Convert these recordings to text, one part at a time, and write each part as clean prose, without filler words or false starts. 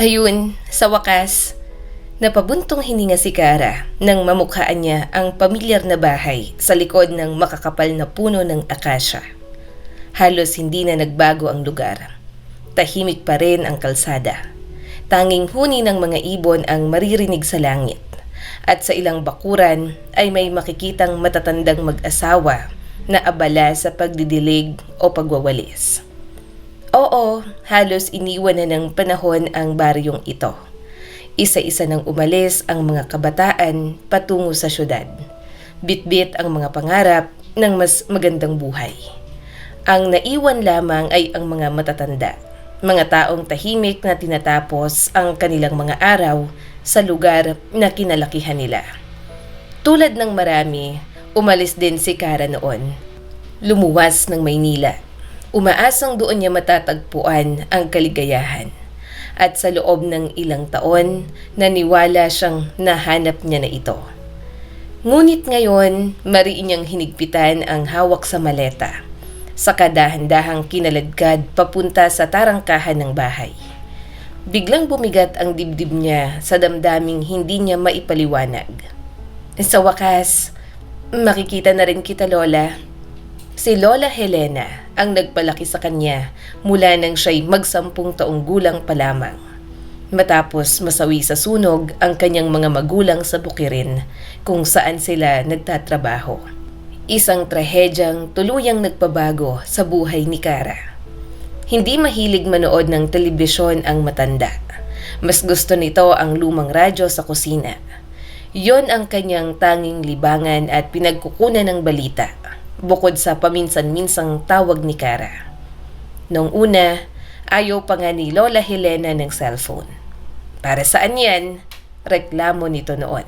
Ayun, sa wakas, napabuntong hininga si Kara nang mamukhaan niya ang pamilyar na bahay sa likod ng makakapal na puno ng akasya. Halos hindi na nagbago ang lugar. Tahimik pa rin ang kalsada. Tanging huni ng mga ibon ang maririnig sa langit. At sa ilang bakuran ay may makikitang matatandang mag-asawa na abala sa pagdidilig o pagwawalis. Oo, halos iniwan na ng panahon ang baryong ito. Isa-isa nang umalis ang mga kabataan patungo sa syudad. Bitbit ang mga pangarap ng mas magandang buhay. Ang naiwan lamang ay ang mga matatanda, mga taong tahimik na tinatapos ang kanilang mga araw sa lugar na kinalakihan nila. Tulad ng marami, umalis din si Kara noon. Lumuwas ng Maynila. Umaasang doon niya matatagpuan ang kaligayahan. At sa loob ng ilang taon, naniwala siyang nahanap niya na ito. Ngunit ngayon, mariin niyang hinigpitan ang hawak sa maleta. Sa kadahan-dahang kinaladkad papunta sa tarangkahan ng bahay. Biglang bumigat ang dibdib niya sa damdaming hindi niya maipaliwanag. Sa wakas, makikita na rin kita, Lola. Si Lola Helena ang nagpalaki sa kanya mula nang siya'y 10 taong gulang pa lamang. Matapos masawi sa sunog ang kanyang mga magulang sa Bukirin kung saan sila nagtatrabaho. Isang trahedyang tuluyang nagpabago sa buhay ni Kara. Hindi mahilig manood ng telebisyon ang matanda. Mas gusto nito ang lumang radyo sa kusina. Yon ang kanyang tanging libangan at pinagkukunan ng balita. Bukod sa paminsan-minsang tawag ni Kara. Noong una, ayaw pa nga ni Lola Helena ng cellphone. Para saan yan? Reklamo nito noon.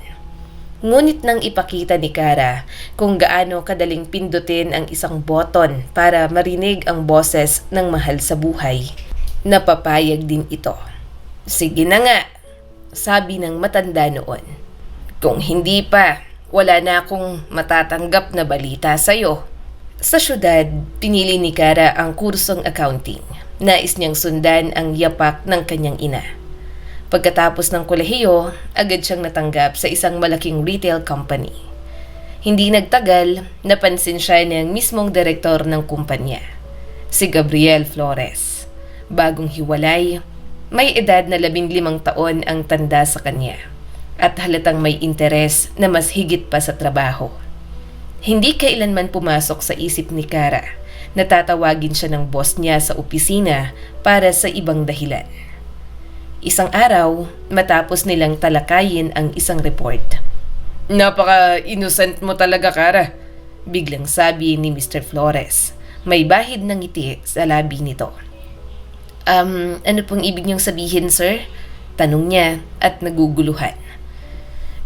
Ngunit nang ipakita ni Kara kung gaano kadaling pindutin ang isang button para marinig ang boses ng mahal sa buhay, napapayag din ito. Sige na nga, sabi ng matanda noon. Kung hindi pa, wala na akong matatanggap na balita sa'yo. Sa syudad, pinili ni Kara ang kursong accounting. Nais niyang sundan ang yapak ng kanyang ina. Pagkatapos ng kolehiyo, agad siyang natanggap sa isang malaking retail company. Hindi nagtagal, napansin siya ng mismong direktor ng kumpanya, si Gabriel Flores. Bagong hiwalay, may edad na 15 taon ang tanda sa kanya. At halatang may interes na mas higit pa sa trabaho. Hindi kailanman pumasok sa isip ni Kara na tatawagin siya ng boss niya sa opisina para sa ibang dahilan. Isang araw, matapos nilang talakayin ang isang report. Napaka-innocent mo talaga, Kara, biglang sabi ni Mr. Flores. May bahid ng ngiti sa labi nito. Ano pong ibig niyong sabihin, sir? Tanong niya at naguguluhan.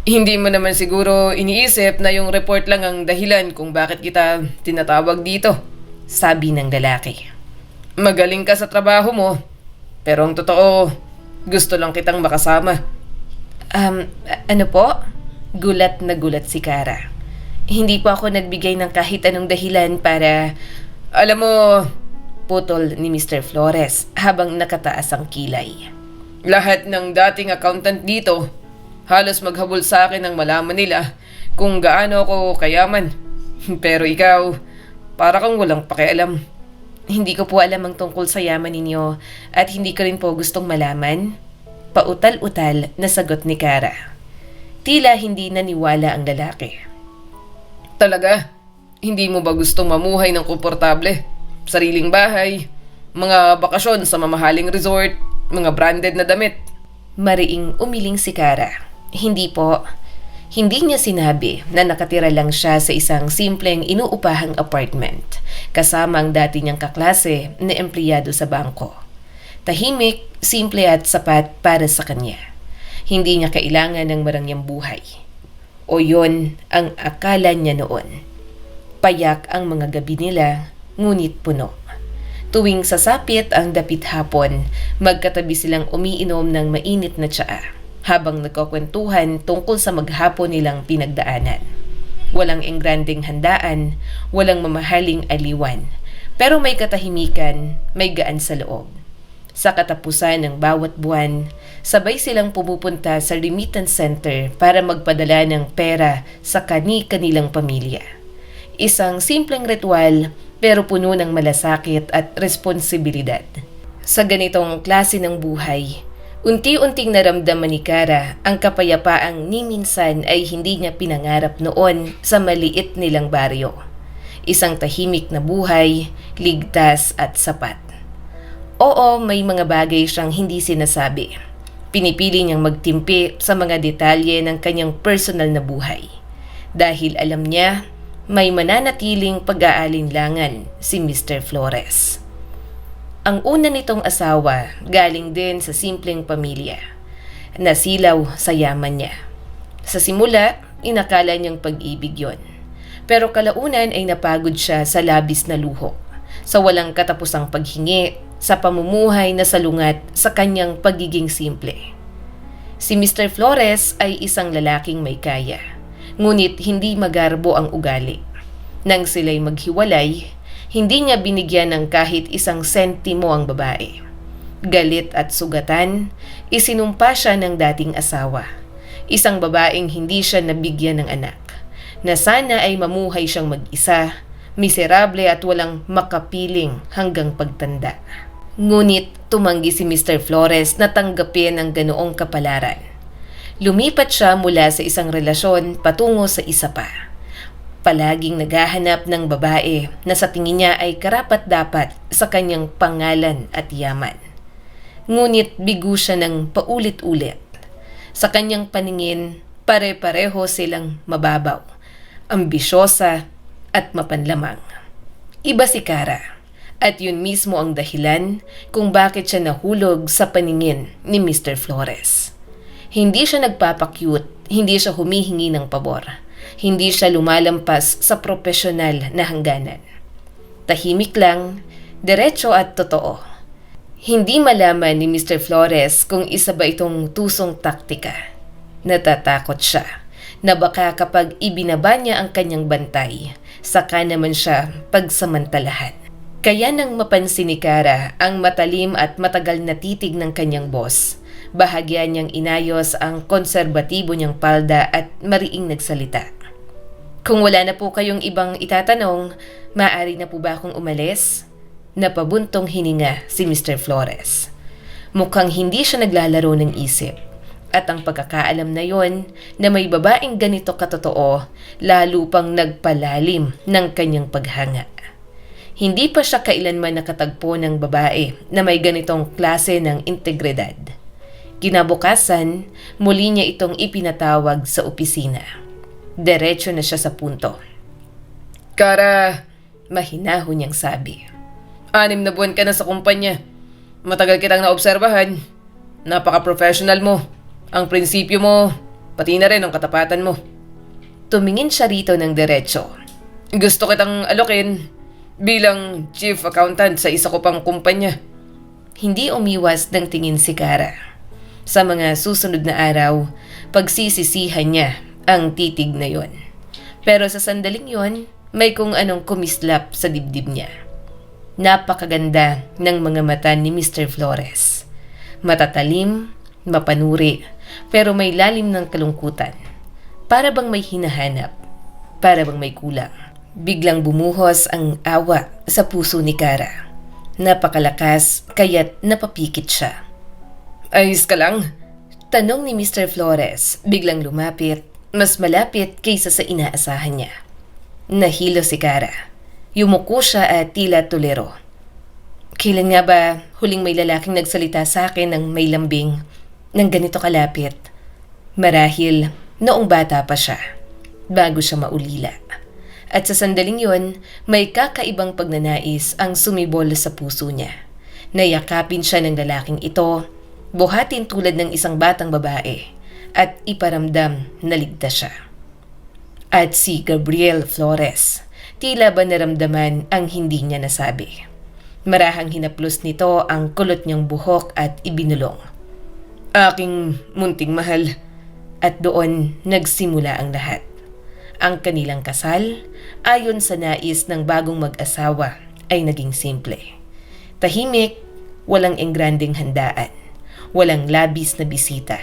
Hindi mo naman siguro iniisip na yung report lang ang dahilan kung bakit kita tinatawag dito, sabi ng lalaki. Magaling ka sa trabaho mo, pero ang totoo, gusto lang kitang makasama. Ano po? Gulat na gulat si Kara. Hindi po ako nagbigay ng kahit anong dahilan para... Alam mo, putol ni Mr. Flores habang nakataas ang kilay. Lahat ng dating accountant dito, halos maghabol sa akin nang malaman nila kung gaano ako kayaman. Pero ikaw, para kang walang pakialam. Hindi ko po alam ang tungkol sa yaman ninyo at hindi ko rin po gustong malaman. Pautal-utal na sagot ni Kara. Tila hindi naniwala ang lalaki. Talaga? Hindi mo ba gustong mamuhay ng komportable? Sariling bahay, mga bakasyon sa mamahaling resort, mga branded na damit? Mariing umiling si Kara. Hindi po. Hindi niya sinabi na nakatira lang siya sa isang simpleng inuupahang apartment kasama ang dati niyang kaklase na empleyado sa bangko. Tahimik, simple at sapat para sa kanya. Hindi niya kailangan ng marangyang buhay. O yon ang akala niya noon. Payak ang mga gabi nila, ngunit puno. Tuwing sasapit ang dapit hapon, magkatabi silang umiinom ng mainit na tsaa. Habang nagkukwentuhan tungkol sa maghapon nilang pinagdaanan. Walang engranding handaan, walang mamahaling aliwan, pero may katahimikan, may gaan sa loob. Sa katapusan ng bawat buwan, sabay silang pumupunta sa remittance center para magpadala ng pera sa kani-kanilang pamilya. Isang simpleng ritual pero puno ng malasakit at responsibilidad. Sa ganitong klase ng buhay, unti-unting naramdaman ni Kara ang kapayapaang ni minsan ay hindi niya pinangarap noon sa maliit nilang baryo. Isang tahimik na buhay, ligtas at sapat. Oo, may mga bagay siyang hindi sinasabi. Pinipili niyang magtimpi sa mga detalye ng kanyang personal na buhay. Dahil alam niya, may mananatiling pag-aalinlangan si Mr. Flores. Ang una nitong asawa galing din sa simpleng pamilya. Nasilaw sa yaman niya. Sa simula, inakala niyang pag-ibig yon. Pero kalaunan ay napagod siya sa labis na luho, sa walang katapusang paghingi, sa pamumuhay na salungat sa kanyang pagiging simple. Si Mr. Flores ay isang lalaking may kaya, ngunit hindi magarbo ang ugali. Nang sila'y maghiwalay, hindi niya binigyan ng kahit isang sentimo ang babae. Galit at sugatan, isinumpa siya ng dating asawa. Isang babaeng hindi siya nabigyan ng anak, na sana ay mamuhay siyang mag-isa, miserable at walang makapiling hanggang pagtanda. Ngunit tumanggi si Mr. Flores na tanggapin ang ganoong kapalaran. Lumipat siya mula sa isang relasyon patungo sa isa pa. Palaging naghahanap ng babae na sa tingin niya ay karapat-dapat sa kanyang pangalan at yaman. Ngunit bigo siya ng paulit-ulit. Sa kanyang paningin, pare-pareho silang mababaw, ambisyosa at mapanlamang. Iba si Kara, at yun mismo ang dahilan kung bakit siya nahulog sa paningin ni Mr. Flores. Hindi siya nagpapakyut, hindi siya humihingi ng pabor, hindi siya lumalampas sa profesional na hangganan. Tahimik lang, diretso at totoo. Hindi malaman ni Mr. Flores kung isa ba itong tusong taktika. Natatakot siya na baka kapag ibinaba niya ang kanyang bantay, saka naman siya pagsamantalahan. Kaya nang mapansin ni Kara ang matalim at matagal na titig ng kanyang boss, bahagya niyang inayos ang konserbatibo niyang palda at mariing nagsalita. Kung wala na po kayong ibang itatanong, maaari na po ba akong umalis? Napabuntong hininga si Mr. Flores. Mukhang hindi siya naglalaro ng isip. At ang pagkakaalam na yon na may babaeng ganito katotoo, lalo pang nagpalalim ng kanyang paghanga. Hindi pa siya kailanman nakatagpo ng babae na may ganitong klase ng integridad. Kinabukasan, muli niya itong ipinatawag sa opisina. Diretso na siya sa punto. Kara, mahinaho niyang sabi. 6 na buwan ka na sa kumpanya. Matagal kitang naobserbahan. Napaka-professional mo. Ang prinsipyo mo, pati na rin ang katapatan mo. Tumingin siya rito ng diretso. Gusto kitang alokin bilang chief accountant sa isa ko pang kumpanya. Hindi umiwas ng tingin si Kara. Sa mga susunod na araw, pagsisisihan niya ang titig na yon. Pero sa sandaling yon, may kung anong kumislap sa dibdib niya. Napakaganda ng mga mata ni Mr. Flores. Matatalim, mapanuri, pero may lalim ng kalungkutan. Para bang may hinahanap, para bang may kulang. Biglang bumuhos ang awa sa puso ni Kara. Napakalakas kaya't napapikit siya. Ayos ka lang? Tanong ni Mr. Flores, biglang lumapit, mas malapit kaysa sa inaasahan niya. Nahilo si Kara. Yumuko siya at tila tulero. Kailan nga ba huling may lalaking nagsalita sa akin ng may lambing ng ganito kalapit? Marahil noong bata pa siya, bago siya maulila. At sa sandaling yon, may kakaibang pagnanais ang sumibol sa puso niya. Nayakapin siya ng lalaking ito, buhatin tulad ng isang batang babae, at iparamdam na ligtas siya. At si Gabriel Flores, tila ba naramdaman ang hindi niya nasabi. Marahang hinaplos nito ang kulot niyang buhok at ibinulong. Aking munting mahal. At doon nagsimula ang lahat. Ang kanilang kasal, ayon sa nais ng bagong mag-asawa, ay naging simple. Tahimik, Walang engranding handaan. Walang labis na bisita.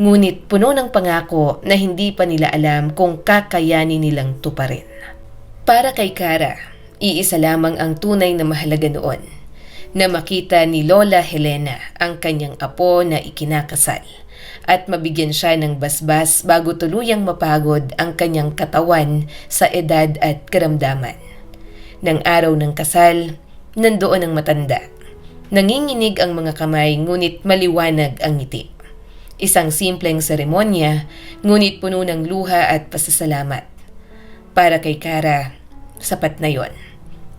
Ngunit puno ng pangako na hindi pa nila alam kung kakayanin nilang tuparin. Para kay Kara, iisa lamang ang tunay na mahalaga noon, na makita ni Lola Helena ang kanyang apo na ikinakasal at mabigyan siya ng basbas bago tuluyang mapagod ang kanyang katawan sa edad at karamdaman. Nang araw ng kasal, nandoon ang matanda. Nanginginig ang mga kamay ngunit maliwanag ang ngiti. Isang simpleng seremonya ngunit puno ng luha at pasasalamat. Para kay Kara, sapat na yon.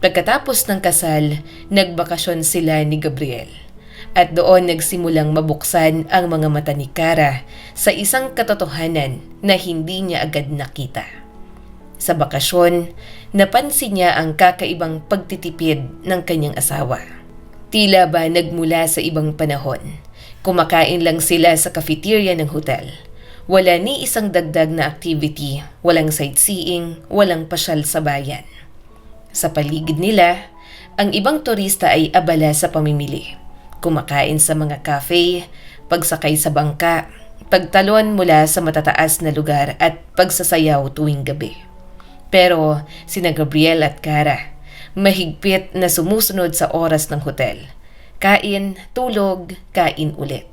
Pagkatapos ng kasal, nagbakasyon sila ni Gabriel. At doon nagsimulang mabuksan ang mga mata ni Kara sa isang katotohanan na hindi niya agad nakita. Sa bakasyon, napansin niya ang kakaibang pagtitipid ng kanyang asawa. Tila ba nagmula sa ibang panahon. Kumakain lang sila sa cafeteria ng hotel. Wala ni isang dagdag na activity, walang sightseeing, walang pasyal sa bayan. Sa paligid nila, ang ibang turista ay abala sa pamimili. Kumakain sa mga cafe, pagsakay sa bangka, pagtalon mula sa matataas na lugar at pagsasayaw tuwing gabi. Pero sina Gabriel at Kara, mahigpit na sumusunod sa oras ng hotel. Kain, tulog, kain ulit.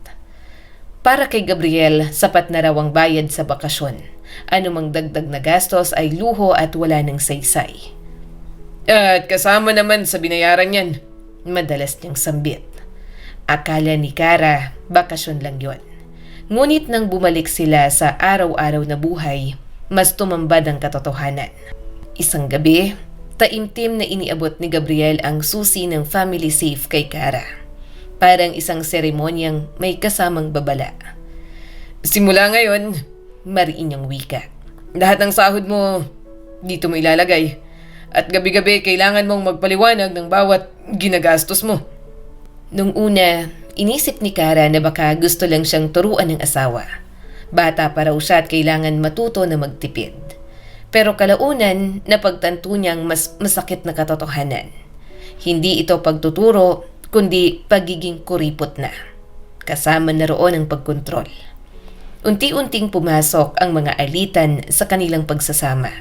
Para kay Gabriel, sapat na raw ang bayad sa bakasyon. Anumang dagdag na gastos ay luho at wala ng saysay. At kasama naman sa binayaran yan, madalas niyang sambit. Akala ni Kara, bakasyon lang yon. Ngunit nang bumalik sila sa araw-araw na buhay, mas tumambad ang katotohanan. Isang gabi, taimtim na iniabot ni Gabriel ang susi ng family safe kay Kara. Parang isang seremonyang may kasamang babala. Simula ngayon, mariin niyang wika. Lahat ng sahod mo, dito mo ilalagay. At gabi-gabi kailangan mong magpaliwanag ng bawat ginagastos mo. Nung una, inisip ni Kara na baka gusto lang siyang turuan ng asawa. Bata pa raw siya at kailangan matuto na magtipid. Pero kalaunan, napagtanto niyang mas masakit na katotohanan. Hindi ito pagtuturo, kundi pagiging kuripot na. Kasama na roon ang pagkontrol. Unti-unting pumasok ang mga alitan sa kanilang pagsasama.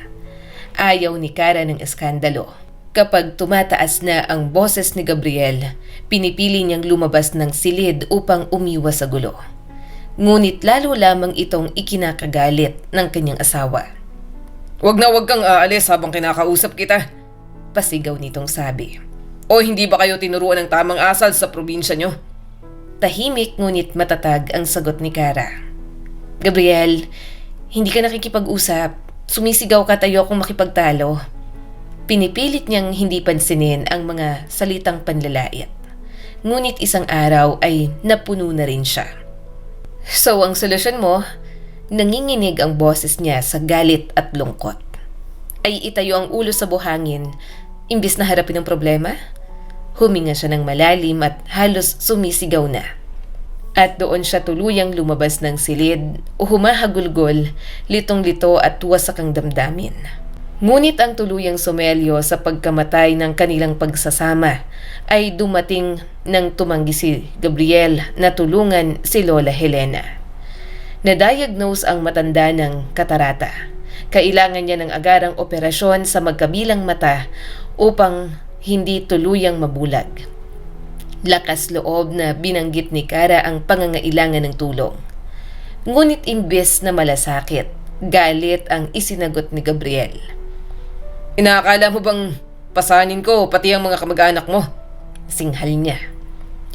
Ayaw ni Kara ng eskandalo. Kapag tumataas na ang boses ni Gabriel, pinipili niyang lumabas ng silid upang umiwas sa gulo. Ngunit lalo lamang itong ikinakagalit ng kanyang asawa. Wag na wag kang aalis habang kinakausap kita, pasigaw nitong sabi. O hindi ba kayo tinuruan ng tamang asal sa probinsya nyo? Tahimik ngunit matatag ang sagot ni Kara. Gabriel, hindi ka nakikipag-usap. Sumisigaw ka tayo kung makipagtalo. Pinipilit niyang hindi pansinin ang mga salitang panlalait. Ngunit isang araw ay napuno na rin siya. So ang solusyon mo, nanginginig ang boses niya sa galit at lungkot. Ay itayo ang ulo sa buhangin, imbis na harapin ang problema? Huminga siya ng malalim at halos sumisigaw na. At doon siya tuluyang lumabas ng silid o humahagulgol, litong-lito at wasak ang damdamin. Ngunit ang tuluyang sumelyo sa pagkamatay ng kanilang pagsasama ay dumating nang tumanggi si Gabriel na tulungan si Lola Helena. Na-diagnose ang matanda ng katarata. Kailangan niya ng agarang operasyon sa magkabilang mata upang hindi tuluyang mabulag. Lakas loob na binanggit ni Kara ang pangangailangan ng tulong. Ngunit imbes na malasakit, galit ang isinagot ni Gabriel. Inaakala mo bang pasanin ko pati ang mga kamag-anak mo? Singhal niya.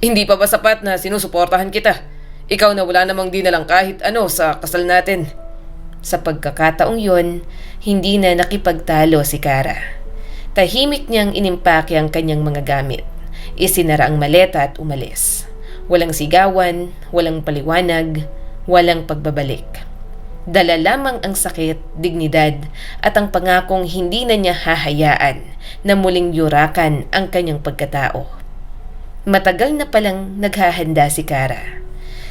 Hindi pa ba sapat na sinusuportahan kita? Ikaw na wala namang dinalang kahit ano sa kasal natin. Sa pagkakataong yon, hindi na nakipagtalo si Kara. Tahimik niyang inimpake ang kanyang mga gamit. Isinara ang maleta at umalis. Walang sigawan, walang paliwanag, walang pagbabalik. Dala lamang ang sakit, dignidad at ang pangakong hindi na niya hahayaan na muling yurakan ang kanyang pagkatao. Matagal na palang naghahanda si Kara.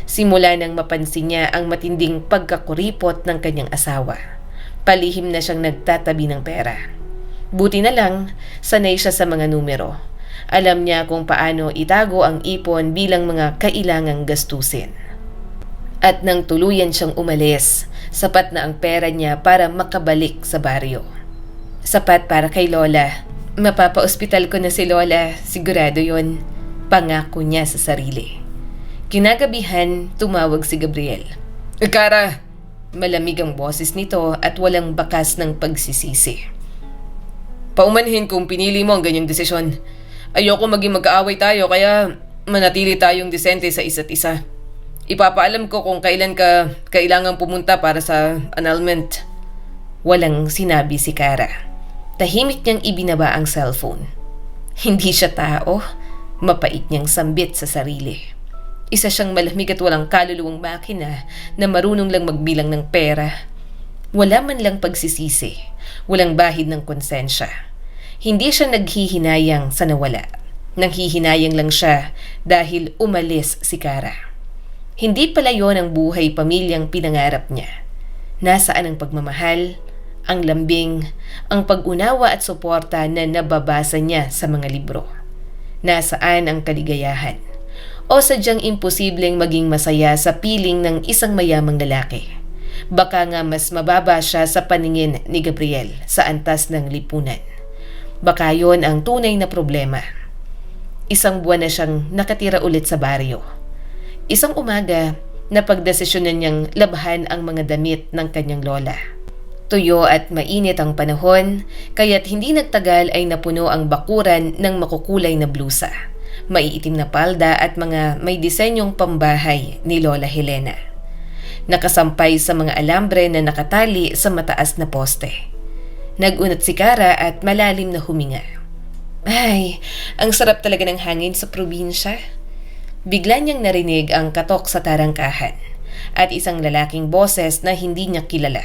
Simula nang mapansin niya ang matinding pagkakuripot ng kanyang asawa. Palihim na siyang nagtatabi ng pera. Buti na lang, sanay siya sa mga numero. Alam niya kung paano itago ang ipon bilang mga kailangang gastusin. At nang tuluyan siyang umalis, sapat na ang pera niya para makabalik sa baryo. Sapat para kay Lola. Mapapa-ospital ko na si Lola, sigurado yon. Pangako niya sa sarili. Kinagabihan, tumawag si Gabriel. Kara! Malamig ang boses nito at walang bakas ng pagsisisi. Paumanhin kung pinili mo ang ganyang desisyon. Ayoko maging mag-aaway tayo kaya manatili tayong disente sa isa't isa. Ipapaalam ko kung kailan ka kailangang pumunta para sa annulment. Walang sinabi si Kara. Tahimik niyang ibinaba ang cellphone. Hindi siya tao. Mapait niyang sambit sa sarili. Isa siyang malamig at walang kaluluwang makina na marunong lang magbilang ng pera. Wala man lang pagsisisi. Walang bahid ng konsensya. Hindi siya naghihinayang sa nawala. Nanghihinayang lang siya dahil umalis si Kara. Hindi pala yon ang buhay pamilyang pinangarap niya. Nasaan ang pagmamahal, ang lambing, ang pag-unawa at suporta na nababasa niya sa mga libro? Nasaan ang kaligayahan? O sadyang imposibleng maging masaya sa piling ng isang mayamang lalaki? Baka nga mas mababa siya sa paningin ni Gabriel sa antas ng lipunan. Baka yon ang tunay na problema. Isang buwan na siyang nakatira ulit sa baryo. Isang umaga, napagdesisyonan niyang labhan ang mga damit ng kanyang lola. Tuyo at mainit ang panahon, kaya't hindi nagtagal ay napuno ang bakuran ng makukulay na blusa, maiitim na palda at mga may disenyong pambahay ni Lola Helena. Nakasampay sa mga alambre na nakatali sa mataas na poste. Nagunat si Kara at malalim na huminga. Ay, ang sarap talaga ng hangin sa probinsya. Bigla niyang narinig ang katok sa tarangkahan at isang lalaking boses na hindi niya kilala.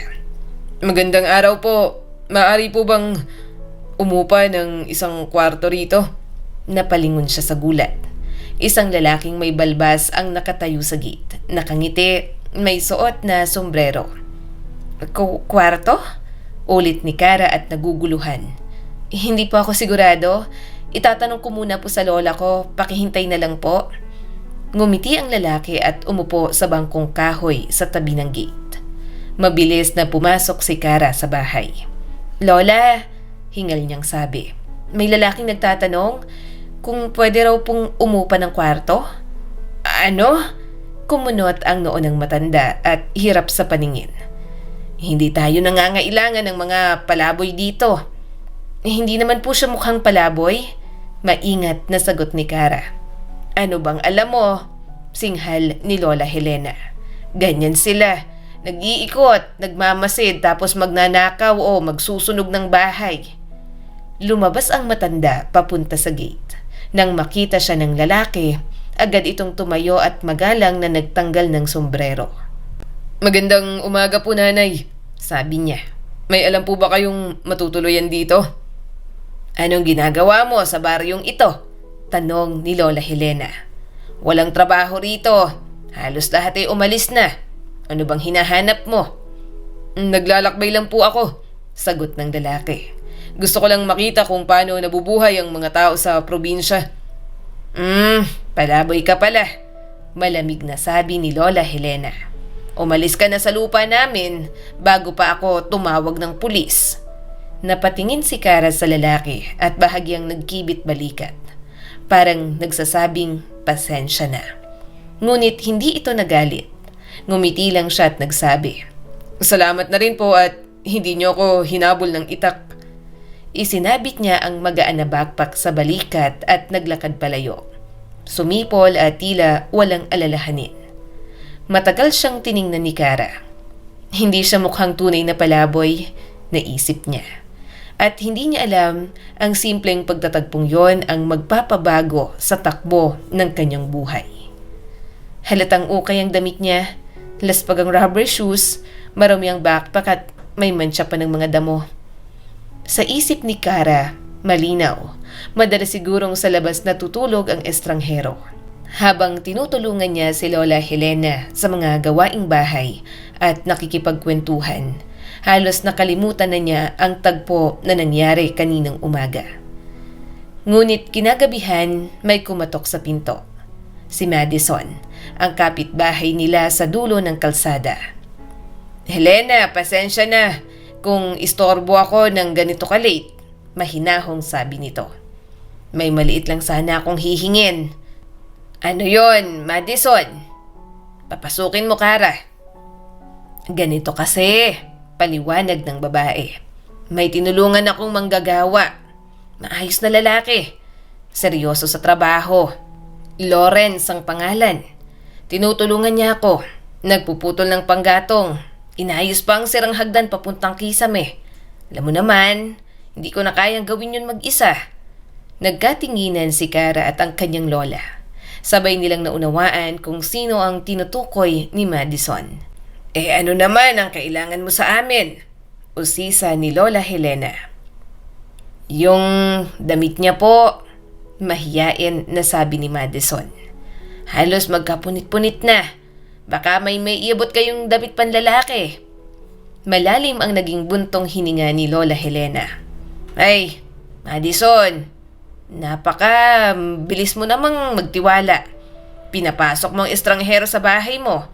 Magandang araw po. Maaari po bang umupa ng isang kwarto rito? Napalingon siya sa gulat. Isang lalaking may balbas ang nakatayo sa gate. Nakangiti, may suot na sombrero. Kwarto? Ulit ni Kara at naguguluhan. Hindi po ako sigurado. Itatanong ko muna po sa lola ko. Pakihintay na lang po. Ngumiti ang lalaki at umupo sa bangkong kahoy sa tabi ng gate. Mabilis na pumasok si Kara sa bahay. Lola, hingal niyang sabi. May lalaking nagtatanong kung pwede raw pong umupa ng kwarto. Ano? Kumunot ang noo ng matanda at hirap sa paningin. Hindi tayo nangangailangan ng mga palaboy dito. Hindi naman po siya mukhang palaboy. Maingat na sagot ni Kara. Ano bang alam mo? Singhal ni Lola Helena. Ganyan sila. Nag-iikot, nagmamasid tapos magnanakaw o magsusunog ng bahay. Lumabas ang matanda papunta sa gate. Nang makita siya ng lalaki, agad itong tumayo at magalang na nagtanggal ng sombrero. Magandang umaga po, nanay, sabi niya. May alam po ba kayong matutuluyan dito? Anong ginagawa mo sa baryong ito? Tanong ni Lola Helena. Walang trabaho rito. Halos lahat ay umalis na. Ano bang hinahanap mo? Naglalakbay lang po ako, sagot ng lalaki. Gusto ko lang makita kung paano nabubuhay ang mga tao sa probinsya. Palaboy ka pala, malamig na sabi ni Lola Helena. Umalis ka na sa lupa namin bago pa ako tumawag ng pulis. Napatingin si Kara sa lalaki at bahagyang nagkibit balikat. Parang nagsasabing pasensya na. Ngunit hindi ito nagalit. Ngumiti lang siya at nagsabi, Salamat na rin po at hindi niyo ako hinabol ng itak. Isinabit niya ang magaan na backpack sa balikat at naglakad palayo. Sumipol at tila walang alalahanin. Matagal siyang tiningnan ni Kara. Hindi siya mukhang tunay na palaboy, naisip niya. At hindi niya alam ang simpleng pagtatagpong yon ang magpapabago sa takbo ng kanyang buhay. Halatang ukay ang damit niya, laspag ang rubber shoes, marami ang backpack at may mantsa pa ng mga damo. Sa isip ni Kara, malinaw, madalas sigurong sa labas natutulog ang estranghero. Habang tinutulungan niya si Lola Helena sa mga gawaing bahay at nakikipagkwentuhan, halos nakalimutan na niya ang tagpo na nangyari kaninang umaga. Ngunit kinagabihan may kumatok sa pinto. Si Madison, ang kapitbahay nila sa dulo ng kalsada. "Helena, pasensya na kung istorbo ako ng ganito ka-late," mahinahong sabi nito. "May maliit lang sana akong hihingin." "Ano yon, Madison?" "Papasukin mo, Kara." "Ganito kasi," paliwanag ng babae. "May tinulungan akong manggagawa. Maayos na lalaki. Seryoso sa trabaho. Lawrence ang pangalan. Tinutulungan niya ako. Nagpuputol ng panggatong. Inayos pa ang sirang hagdan papuntang Kisame. Alam mo naman, hindi ko na kayang gawin yun mag-isa." Nagkatinginan si Kara at ang kanyang lola. Sabay nilang naunawaan kung sino ang tinutukoy ni Madison. Ano naman ang kailangan mo sa amin?" usisa ni Lola Helena. "Yung damit niya po," mahiyain na sabi ni Madison. "Halos magkapunit-punit na. Baka may iabot kayong damit panlalaki." Malalim ang naging buntong hininga ni Lola Helena. "Ay, Madison, bilis mo namang magtiwala. Pinapasok mo ang estranghero sa bahay mo.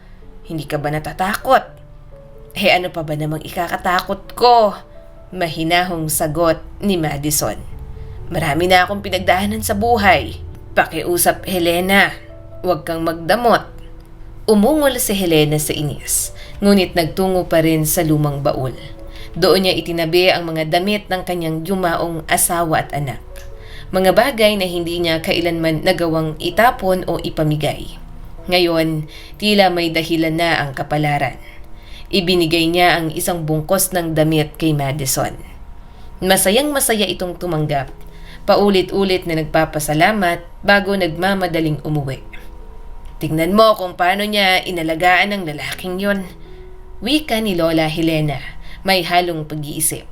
Hindi ka ba natatakot?" Ano pa ba namang ikakatakot ko?" mahinahong sagot ni Madison. "Marami na akong pinagdaanan sa buhay. Pakiusap, Helena. Huwag kang magdamot." Umungol si Helena sa inis, ngunit nagtungo pa rin sa lumang baul. Doon niya itinabi ang mga damit ng kanyang yumaong asawa at anak. Mga bagay na hindi niya kailanman nagawang itapon o ipamigay. Ngayon, tila may dahilan na ang kapalaran. Ibinigay niya ang isang bungkos ng damit kay Madison. Masayang masaya itong tumanggap. Paulit-ulit na nagpapasalamat bago nagmamadaling umuwi. "Tingnan mo kung paano niya inalagaan ang lalaking yon," wika ni Lola Helena, may halong pag-iisip.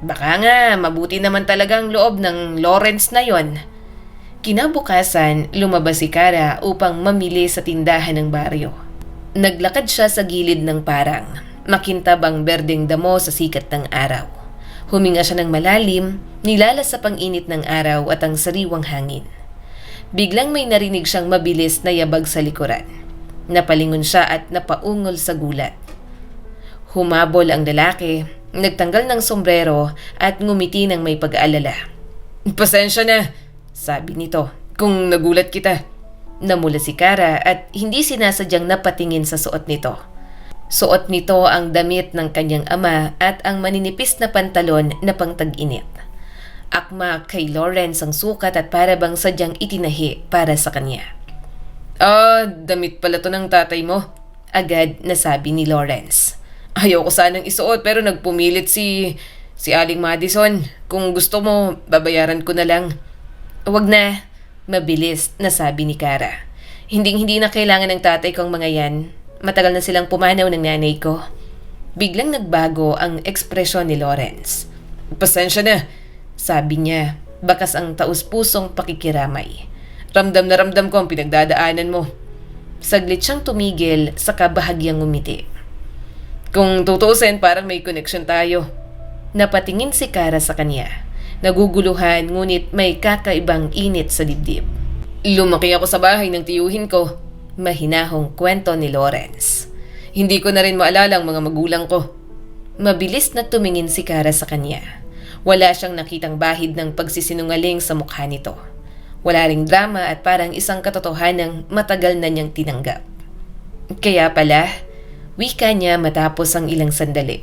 "Baka nga mabuti naman talagang loob ng Lawrence na yon." Kinabukasan, lumabas si Kara upang mamili sa tindahan ng baryo. Naglakad siya sa gilid ng parang, makintab ang berdeng damo sa sikat ng araw. Huminga siya ng malalim, nilalas sa pang-init ng araw at ang sariwang hangin. Biglang may narinig siyang mabilis na yabag sa likuran. Napalingon siya at napaungol sa gulat. Humabol ang lalaki, nagtanggal ng sombrero at ngumiti ng may pag-aalala. "Pasensya na," sabi nito, "kung nagulat kita." Namula si Kara at hindi sinasadyang napatingin sa suot nito. Suot nito ang damit ng kanyang ama at ang maninipis na pantalon na pangtag-init. Akma kay Lawrence ang sukat at para bang sadyang itinahi para sa kanya. Damit pala to ng tatay mo," agad nasabi ni Lawrence. "Ayaw ko sanang isuot pero nagpumilit si Aling Madison. Kung gusto mo, babayaran ko na lang." "Wag na," mabilis nasabi ni Kara. Hindi na kailangan ng tatay kong mga yan. Matagal na silang pumanaw ng nanay ko." Biglang nagbago ang ekspresyon ni Lawrence. "Pasensya na," sabi niya, bakas ang taus-pusong pakikiramay. "Ramdam na ramdam ko ang pinagdadaanan mo." Saglit siyang tumigil saka bahagyang ngumiti. "Kung tutuusin, parang may connection tayo." Napatingin si Kara sa kanya. Naguguluhan ngunit may kakaibang init sa dibdib. "Lumaki ako sa bahay ng tiyuhin ko," mahinahong kwento ni Lawrence. "Hindi ko na rin maalala ang mga magulang ko." Mabilis na tumingin si Kara sa kanya. Wala siyang nakitang bahid ng pagsisinungaling sa mukha nito. Wala ring drama at parang isang katotohanang matagal na niyang tinanggap. "Kaya pala," wika niya matapos ang ilang sandali.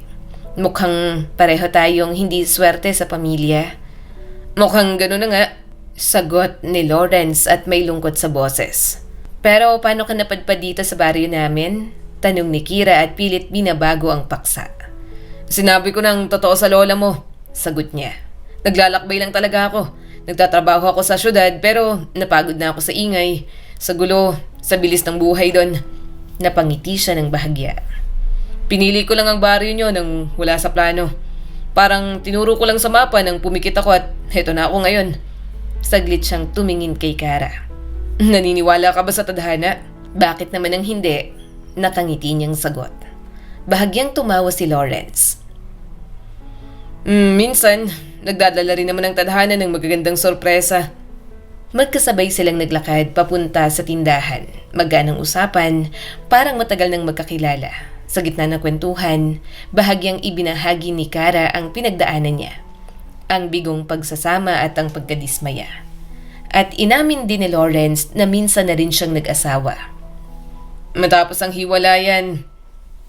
"Mukhang pareho tayong hindi swerte sa pamilya." "Mukhang gano'n na nga," sagot ni Lawrence at may lungkot sa boses. "Pero paano ka napadpad dito sa baryo namin?" tanong ni Kira at pilit binabago ang paksa. "Sinabi ko ng totoo sa lola mo," sagot niya. "Naglalakbay lang talaga ako. Nagtatrabaho ako sa syudad pero napagod na ako sa ingay, sa gulo, sa bilis ng buhay doon." Napangiti siya ng bahagya. "Pinili ko lang ang baryo nyo nang wala sa plano. Parang tinuro ko lang sa mapa nang pumikit ako at heto na ako ngayon." Saglit siyang tumingin kay Kara. "Naniniwala ka ba sa tadhana?" "Bakit naman ang hindi?" nakangiti niyang sagot. Bahagyang tumawa si Lawrence. Minsan, nagdadala rin naman ng tadhana ng magagandang sorpresa. Magkasabay silang naglakad papunta sa tindahan. Magaan ang usapan, parang matagal nang magkakilala. Sa gitna ng kwentuhan, bahagyang ibinahagi ni Kara ang pinagdaanan niya. Ang bigong pagsasama at ang pagkadismaya. At inamin din ni Lawrence na minsan na rin siyang nag-asawa. Matapos ang hiwalayan,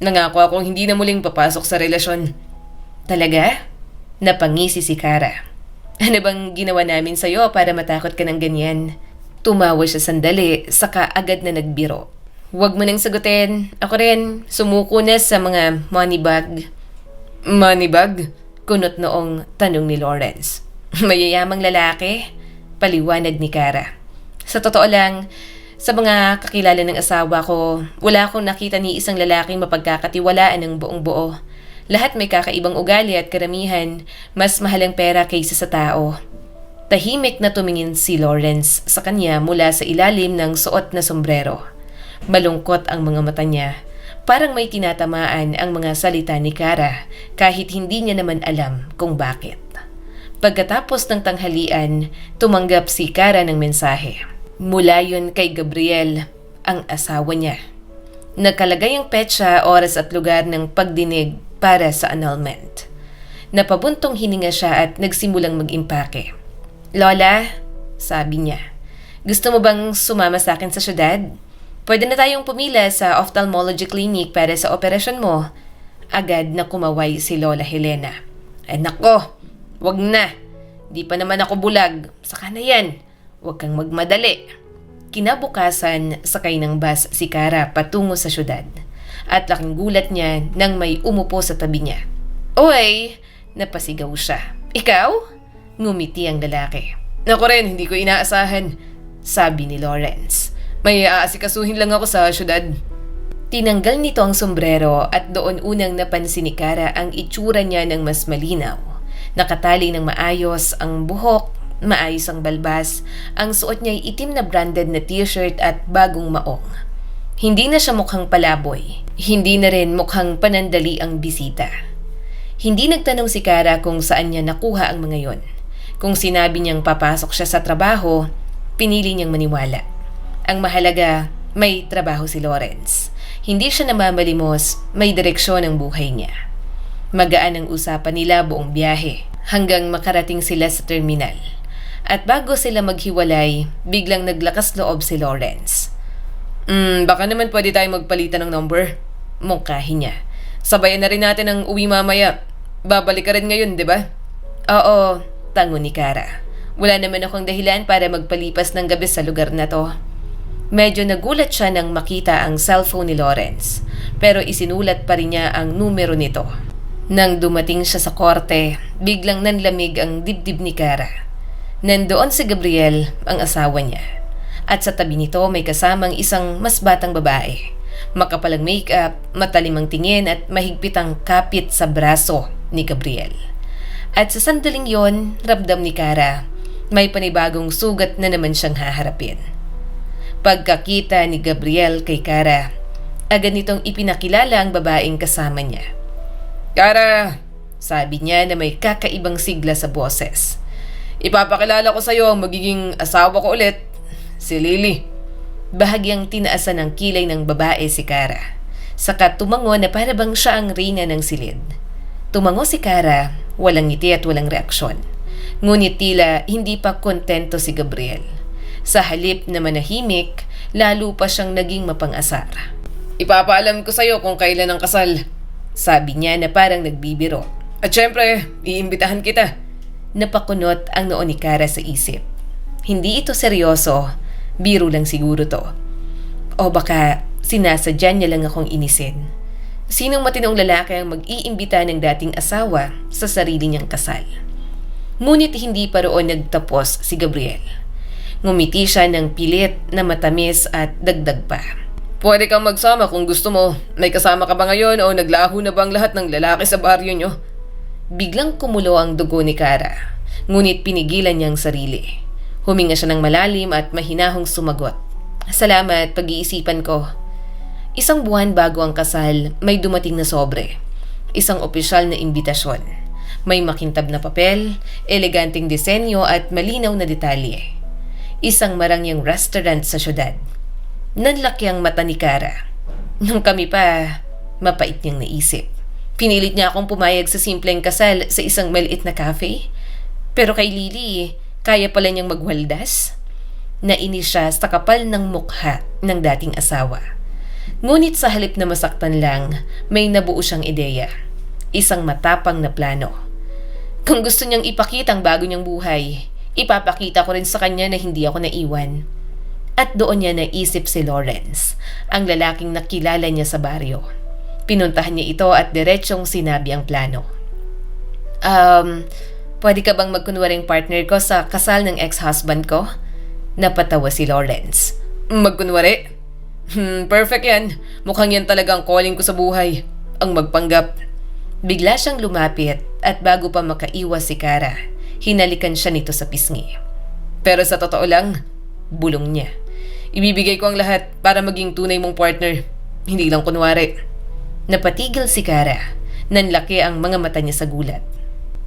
nangako akong hindi na muling papasok sa relasyon. Talaga? Napangisi si Kara. Ano bang ginawa namin sa'yo para matakot ka ng ganyan? Tumawa siya sandali, saka agad na nagbiro. Huwag mo nang sagutin. Ako rin, sumuko na sa mga money bag. Money bag? Kunot noong tanong ni Lawrence. Mayayamang lalaki? Paliwanag ni Kara. Sa totoo lang, sa mga kakilala ng asawa ko, wala akong nakita ni isang lalaking mapagkakatiwalaan ng buong buo. Lahat may kakaibang ugali at karamihan, mas mahal ang pera kaysa sa tao. Tahimik na tumingin si Lawrence sa kanya mula sa ilalim ng suot na sombrero. Malungkot ang mga mata niya. Parang may tinatamaan ang mga salita ni Kara kahit hindi niya naman alam kung bakit. Pagkatapos ng tanghalian, tumanggap si Kara ng mensahe. Mula yun kay Gabriel, ang asawa niya. Nakalagay ang petsa, oras at lugar ng pagdinig para sa annulment. Napabuntong hininga siya at nagsimulang mag-impake. Lola, sabi niya, gusto mo bang sumama sa akin sa syudad? Pwede na tayong pumila sa ophthalmology clinic para sa operasyon mo. Agad na kumaway si Lola Helena. Ay nako, wag na. Di pa naman ako bulag. Saka na yan. Huwag kang magmadali. Kinabukasan, sakay ng bus si Kara patungo sa syudad. At laking gulat niya nang may umupo sa tabi niya. Oy! Napasigaw siya. Ikaw? Ngumiti ang lalaki. Ako rin, hindi ko inaasahan. Sabi ni Lawrence. May aasikasuhin lang ako sa syudad. Tinanggal nito ang sombrero at doon unang napansin ni Kara ang itsura niya ng mas malinaw. Nakatali ng maayos ang buhok, maayos ang balbas, ang suot niya ay itim na branded na t-shirt at bagong maong. Hindi na siya mukhang palaboy. Hindi na rin mukhang panandali ang bisita. Hindi nagtanong si Kara kung saan niya nakuha ang mga yon. Kung sinabi niyang papasok siya sa trabaho, pinili niyang maniwala. Ang mahalaga, may trabaho si Lawrence. Hindi siya namamalimos, may direksyon ang buhay niya. Magaan ang usapan nila buong biyahe hanggang makarating sila sa terminal. At bago sila maghiwalay, biglang naglakas loob si Lawrence. Baka naman pwede tayo magpalitan ng number. Mungkahi niya. Sabayan na rin natin ang uwi mamaya. Babalik ka rin ngayon, di ba? Oo, tango ni Kara. Wala naman akong dahilan para magpalipas ng gabi sa lugar na to. Medyo nagulat siya nang makita ang cellphone ni Lawrence, pero isinulat pa rin niya ang numero nito. Nang dumating siya sa korte, biglang nanlamig ang dibdib ni Kara. Nandoon si Gabriel, ang asawa niya. At sa tabi nito may kasamang isang mas batang babae. Makapal ang make-up, matalim ang tingin at mahigpit ang kapit sa braso ni Gabriel. At sa sandaling yon, ramdam ni Kara, may panibagong sugat na naman siyang haharapin. Pagkakita ni Gabriel kay Kara, agad nitong ipinakilala ang babaeng kasama niya. Kara, sabi niya na may kakaibang sigla sa boses. Ipapakilala ko sa iyo ang magiging asawa ko ulit, si Lily. Bahagyang tinaasan ng kilay ng babae si Kara. Saka tumango na para bang siya ang reyna ng silid. Tumango si Kara, walang ngiti at walang reaksyon. Ngunit tila hindi pa kontento si Gabriel. Sa halip na manahimik, lalo pa siyang naging mapang-asar. Ipapaalam ko sa iyo kung kailan ang kasal, sabi niya na parang nagbibiro. At syempre, iimbitahan kita. Napakunot ang noo ni Kara sa isip. Hindi ito seryoso, biro lang siguro to. O baka sinasadya niya lang akong inisin. Sinong matinong lalaki ang mag-iimbita ng dating asawa sa sarili niyang kasal? Ngunit hindi pa roon nagtapos si Gabriel. Ngumiti siya ng pilit na matamis at dagdag pa. Pwede kang magsama kung gusto mo. May kasama ka ba ngayon o naglaho na bang lahat ng lalaki sa baryo niyo? Biglang kumulo ang dugo ni Kara, ngunit pinigilan niyang sarili. Huminga siya ng malalim at mahinahong sumagot. Salamat, pag-iisipan ko. Isang buwan bago ang kasal, may dumating na sobre. Isang opisyal na imbitasyon. May makintab na papel, eleganteng disenyo at malinaw na detalye. Isang marangyang restaurant sa syudad. Nanlaki ang mata ni Kara. Nung kami pa, mapait niyang naisip. Pinilit niya akong pumayag sa simpleng kasal sa isang maliit na cafe. Pero kay Lily, kaya pala niyang magwaldas. Nainis siya sa kapal ng mukha ng dating asawa. Ngunit sa halip na masaktan lang, may nabuo siyang ideya. Isang matapang na plano. Kung gusto niyang ipakita ang bago niyang buhay, ipapakita ko rin sa kanya na hindi ako naiwan. At doon niya naisip si Lawrence, ang lalaking nakilala niya sa baryo. Pinuntahan niya ito at diretsyong sinabi ang plano. Pwede ka bang magkunwaring partner ko sa kasal ng ex-husband ko? Napatawa si Lawrence. Magkunwari? Perfect yan. Mukhang yan talaga ang calling ko sa buhay. Ang magpanggap. Bigla siyang lumapit at bago pa makaiwas si Kara, hinalikan siya nito sa pisngi. Pero sa totoo lang, bulong niya. Ibibigay ko ang lahat para maging tunay mong partner. Hindi lang kunwari. Napatigil si Kara. Nanlaki ang mga mata niya sa gulat.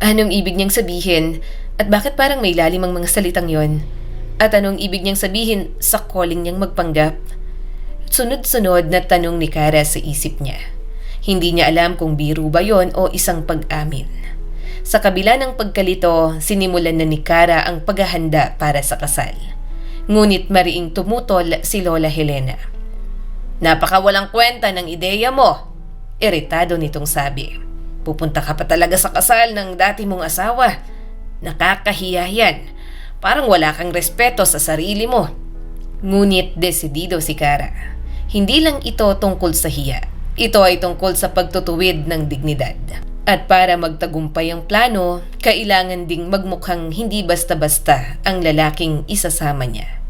Anong ibig niyang sabihin at bakit parang may lalim ang mga salitang yon? At anong ibig niyang sabihin sa calling niyang magpanggap? Sunod-sunod na tanong ni Kara sa isip niya. Hindi niya alam kung biro ba yon o isang pag-amin. Sa kabila ng pagkalito, sinimulan na ni Kara ang paghahanda para sa kasal. Ngunit mariing tumutol si Lola Helena. Napakawalang kwenta ng ideya mo. Iritado nitong sabi. Pupunta ka pa talaga sa kasal ng dati mong asawa. Nakakahiya yan. Parang wala kang respeto sa sarili mo. Ngunit desidido si Kara. Hindi lang ito tungkol sa hiya. Ito ay tungkol sa pagtutuwid ng dignidad. At para magtagumpay ang plano, kailangan ding magmukhang hindi basta-basta ang lalaking isasama niya.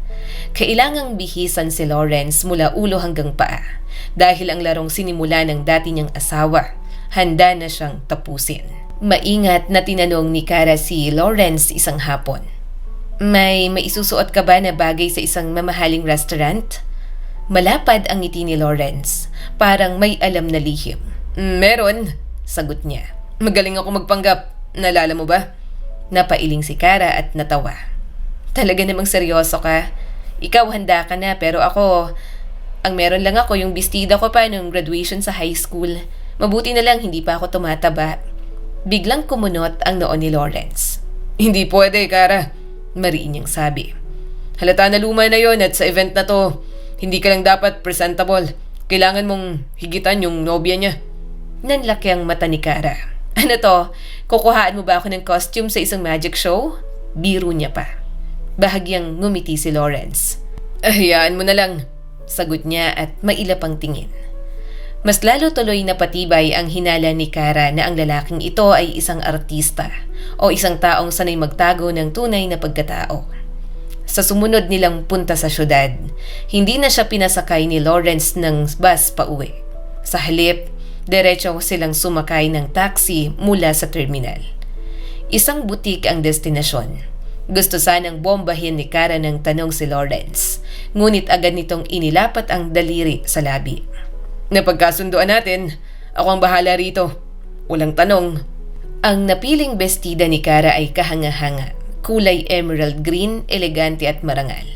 Kailangang bihisan si Lawrence mula ulo hanggang paa dahil ang larong sinimula ng dati niyang asawa, handa na siyang tapusin. Maingat na tinanong ni Kara si Lawrence isang hapon. May maisusuot ka ba na bagay sa isang mamahaling restaurant? Malapad ang ngiti ni Lawrence, parang may alam na lihim. Meron, sagot niya. Magaling ako magpanggap, naalala mo ba? Napailing si Kara at natawa. Talaga namang seryoso ka? Ikaw handa ka na pero ako, ang meron lang ako yung bestida ko pa nung graduation sa high school. Mabuti na lang hindi pa ako tumataba. Biglang kumunot ang noon ni Lawrence. Hindi pwede, Kara. Mariin niyang sabi. Halata na luma na yon at sa event na to, hindi ka lang dapat presentable. Kailangan mong higitan yung nobya niya. Nanlaki ang mata ni Kara. Ano to? Kukuhaan mo ba ako ng costume sa isang magic show? Biro niya pa. Bahagyang ngumiti si Lawrence. Hayaan mo na lang, sagot niya at mailap ang tingin. Mas lalo tuloy na patibay ang hinala ni Kara na ang lalaking ito ay isang artista o isang taong sanay magtago ng tunay na pagkatao. Sa sumunod nilang punta sa syudad, hindi na siya pinasakay ni Lawrence ng bus pauwi. Sa halip, diretso silang sumakay ng taxi mula sa terminal. Isang butik ang destinasyon. Gusto sanang bombahin ni Kara ng tanong si Lawrence, ngunit agad nitong inilapat ang daliri sa labi. Napagkasunduan natin, ako ang bahala rito. Walang tanong. Ang napiling bestida ni Kara ay kahanga-hanga. Kulay emerald green, elegante at marangal.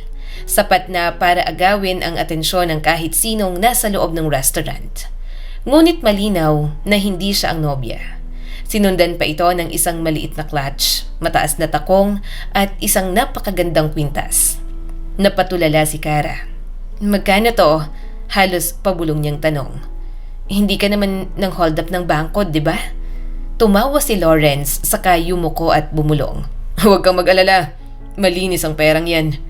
Sapat na para agawin ang atensyon ng kahit sinong nasa loob ng restaurant. Ngunit malinaw na hindi siya ang nobya. Sinundan pa ito ng isang maliit na clutch, mataas na takong at isang napakagandang kwintas. Napatulala si Kara. Magkano to? Halos pabulong niyang tanong. Hindi ka naman ng hold up ng bangko, di ba? Tumawa si Lawrence saka yumuko at bumulong. Huwag kang mag-alala. Malinis ang perang yan.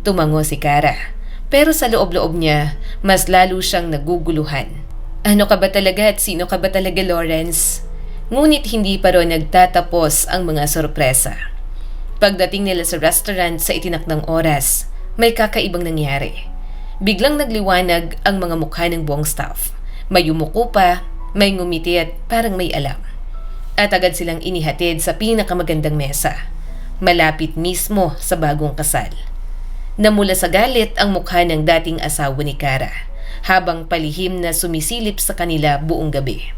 Tumango si Kara. Pero sa loob-loob niya, mas lalo siyang naguguluhan. Ano ka ba talaga at sino ka ba talaga, Lawrence? Ngunit hindi pa rin nagtatapos ang mga sorpresa. Pagdating nila sa restaurant sa itinakdang oras, may kakaibang nangyari. Biglang nagliwanag ang mga mukha ng buong staff. May yumuko pa, may ngumiti at parang may alam. At agad silang inihatid sa pinakamagandang mesa. Malapit mismo sa bagong kasal. Namula sa galit ang mukha ng dating asawa ni Kara, habang palihim na sumisilip sa kanila buong gabi.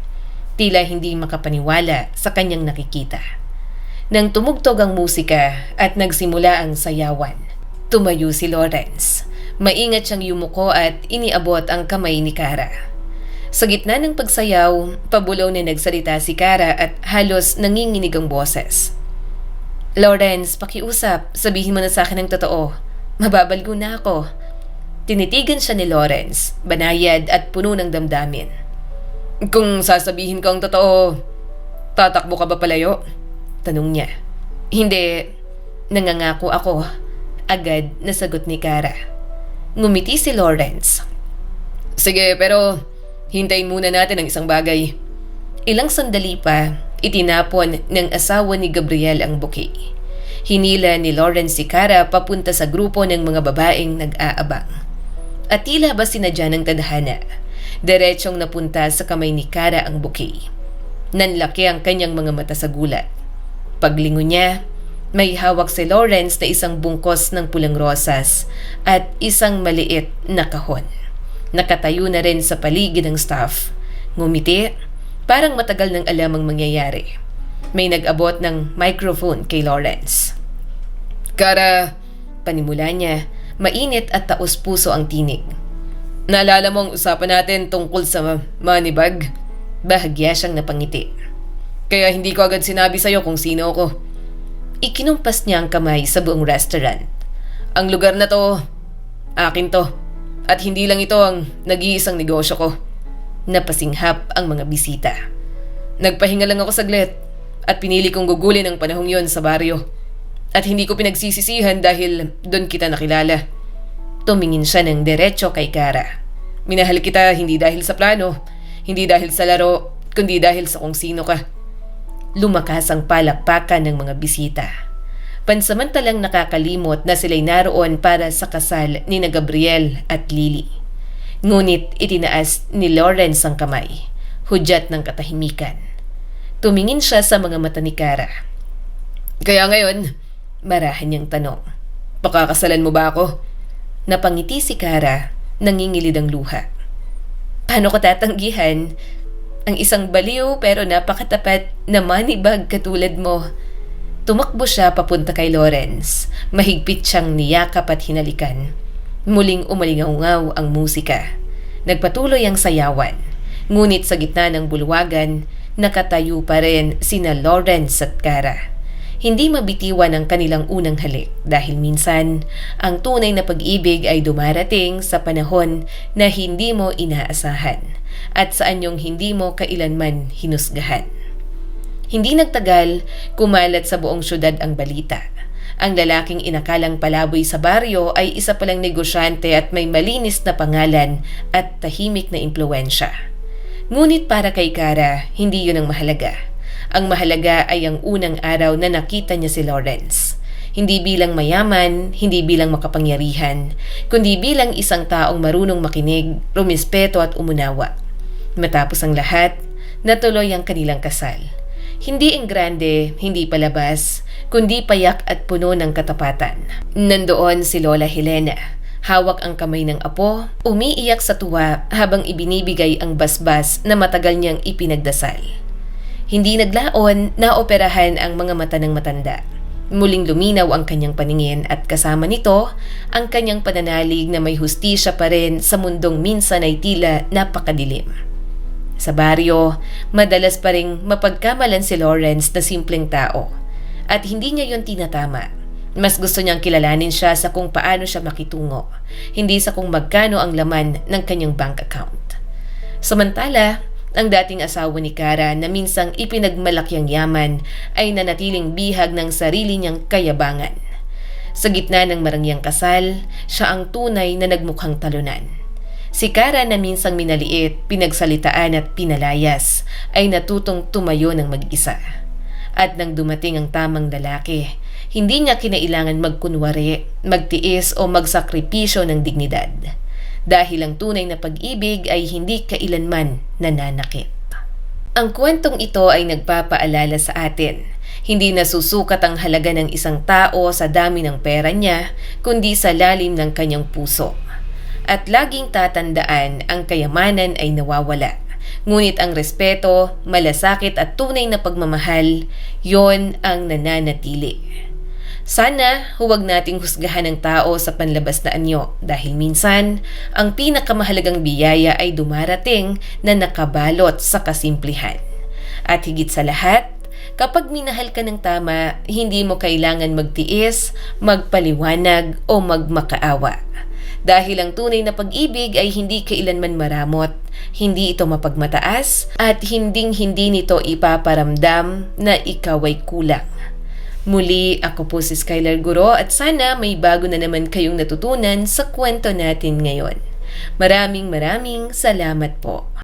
tila hindi makapaniwala sa kanyang nakikita. Nang tumugtog ang musika at nagsimula ang sayawan, tumayo si Lawrence. Maingat siyang yumuko at iniabot ang kamay ni Kara. Sa gitna ng pagsayaw, pabulaw na nagsalita si Kara at halos nanginginig ang boses. "Lawrence, pakiusap, sabihin mo na sa akin ang totoo. Mababalgo na ako." Tinitigan siya ni Lawrence, banayad at puno ng damdamin. "Kung sasabihin ko ang totoo, tatakbo ka ba palayo?" Tanong niya. "Hindi, nangangako ako." Agad nasagot ni Kara. Ngumiti si Lawrence. "Sige, pero hintayin muna natin ang isang bagay." Ilang sandali pa, itinapon ng asawa ni Gabriel ang bouquet. Hinila ni Lawrence si Kara papunta sa grupo ng mga babaeng nag-aabang. At tila ba sinadya ng tadhana, diretsong napunta sa kamay ni Kara ang bouquet. Nanlaki ang kanyang mga mata sa gulat. Paglingon niya, may hawak si Lawrence na isang bungkos ng pulang rosas at isang maliit na kahon. Nakatayo na rin sa paligid ng staff. Ngumiti, parang matagal nang alam ang mangyayari. May nag-abot ng microphone kay Lawrence. "Kara," panimula niya, mainit at taos-puso ang tinig. "Naalala mo ang usapan natin tungkol sa money bag?" Bahagya siyang napangiti. "Kaya hindi ko agad sinabi sa'yo kung sino ako." Ikinumpas niya ang kamay sa buong restaurant. "Ang lugar na to, akin to. At hindi lang ito ang nag-iisang negosyo ko." Napasinghap ang mga bisita. "Nagpahinga lang ako saglit at pinili kong gugulin ang panahong yon sa baryo. At hindi ko pinagsisisihan dahil doon kita nakilala." Tumingin siya ng diretso kay Kara. "Minahal kita hindi dahil sa plano, hindi dahil sa laro, kundi dahil sa kung sino ka." Lumakas ang palakpakan ng mga bisita. Pansamantalang nakakalimot na sila'y naroon para sa kasal ni na Gabriel at Lily. Ngunit itinaas ni Lawrence ang kamay, hudyat ng katahimikan. Tumingin siya sa mga mata ni Kara. "Kaya ngayon," marahan niyang tanong, "pakakasalan mo ba ako?" Napangiti si Kara, nangingilid ang luha. "Paano ko tatanggihan? Ang isang baliw pero napakatapat na money bag katulad mo." Tumakbo siya papunta kay Lawrence. Mahigpit siyang niyakap at hinalikan. Muling umalingaw-ngaw ang musika. Nagpatuloy ang sayawan. Ngunit sa gitna ng bulwagan, nakatayo pa rin sina Lawrence at Kara. Hindi mabitiwan ang kanilang unang halik dahil minsan, ang tunay na pag-ibig ay dumarating sa panahon na hindi mo inaasahan at sa anyong hindi mo kailanman hinusgahan. Hindi nagtagal, kumalat sa buong syudad ang balita. Ang lalaking inakalang palaboy sa baryo ay isa palang negosyante at may malinis na pangalan at tahimik na impluwensya. Ngunit para kay Kara, hindi yun ang mahalaga. Ang mahalaga ay ang unang araw na nakita niya si Lawrence. Hindi bilang mayaman, hindi bilang makapangyarihan, kundi bilang isang taong marunong makinig, rumispeto at umunawa. Matapos ang lahat, natuloy ang kanilang kasal. Hindi enggrande, hindi palabas, kundi payak at puno ng katapatan. Nandoon si Lola Helena. Hawak ang kamay ng apo, umiiyak sa tuwa habang ibinibigay ang basbas na matagal niyang ipinagdasal. Hindi naglaon, naoperahan ang mga mata ng matanda. Muling luminaw ang kanyang paningin at kasama nito ang kanyang pananalig na may hustisya pa rin sa mundong minsan ay tila napakadilim. Sa baryo, madalas pa ring mapagkamalan si Lawrence na simpleng tao. At hindi niya yon tinatama. Mas gusto niyang kilalanin siya sa kung paano siya makitungo, hindi sa kung magkano ang laman ng kanyang bank account. Samantala, ang dating asawa ni Kara na minsang ipinagmalakyang yaman ay nanatiling bihag ng sarili niyang kayabangan. Sa gitna ng marangyang kasal, siya ang tunay na nagmukhang talunan. Si Kara na minsang minaliit, pinagsalitaan at pinalayas ay natutong tumayo ng mag-isa. At nang dumating ang tamang lalaki, hindi niya kinailangan magkunwari, magtiis o magsakripisyo ng dignidad. Dahil ang tunay na pag-ibig ay hindi kailanman nananakit. Ang kwentong ito ay nagpapaalala sa atin. Hindi nasusukat ang halaga ng isang tao sa dami ng pera niya, kundi sa lalim ng kanyang puso. At laging tatandaan ang kayamanan ay nawawala, Ngunit ang respeto, malasakit at tunay na pagmamahal, yon ang nananatili. Sana huwag nating husgahan ng tao sa panlabas na anyo dahil minsan ang pinakamahalagang biyaya ay dumarating na nakabalot sa kasimplihan. At higit sa lahat, kapag minahal ka ng tama, hindi mo kailangan magtiis, magpaliwanag o magmakaawa. Dahil ang tunay na pag-ibig ay hindi kailanman maramot, hindi ito mapagmataas, at hinding-hindi nito ipaparamdam na ikaw ay kulang. Muli, ako po si Skylar Guro at sana may bago na naman kayong natutunan sa kwento natin ngayon. Maraming salamat po.